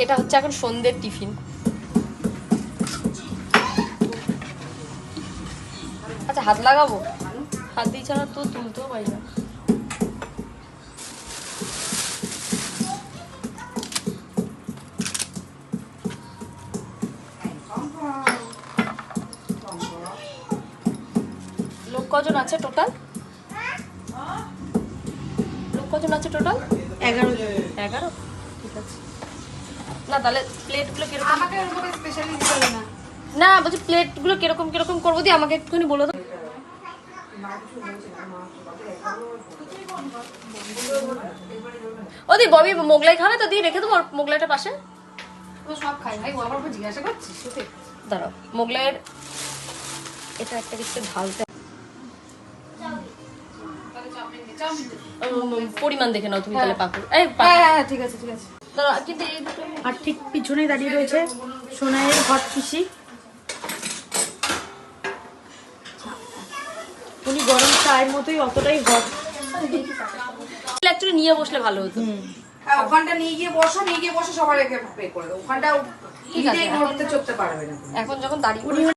এটা হচ্ছে এখন সন্ধ্যের টিফিন। আচ্ছা হাত লাগাবো, হাত দিয়ে ছাড়া তো তুলতেও পারি না। লোক কজন আছে টোটাল? লোক কজন আছে টোটাল? 11 জন। 11? ঠিক আছে। না তাহলে প্লেটগুলো কিরকম? আমাকে ওরকম স্পেশালি দিতে হবে না। না বলছি প্লেটগুলো কিরকম কিরকম করবো দিয়ে আমাকে একটুখানি বলে দাও। ওদি ববি মোগলাই খাবে তো দিয়ে রেখে দেবো মোগলাইটা পাশে। সব খাই ভাই, ও আবার জিজ্ঞাসা করছিস সেটা। দাঁড়াও মোগলাইয়ের এটা একটা কিছু ঢালতে পরিমাণ দেখে নাও তুমি তাহলে পাপড়। এই হ্যাঁ ঠিক আছে ঠিক আছে। দাঁড়াও কিন্তু এই দুটো আর ঠিক পিছনেই দাঁড়িয়ে রয়েছে সোনাইয়ের হট পিসি। উনি গরম চায়ের মতোই অতটাই হট। অ্যাকচুয়ালি নিয়ে বসলে ভালো হতো। হ্যাঁ, ওখানটা নিয়ে গিয়ে বসো সবার পে করে দাও। ওখানটা ঠিক আছে, নড়তে চড়তে পারবে না। এখন যখন দাঁড়িয়ে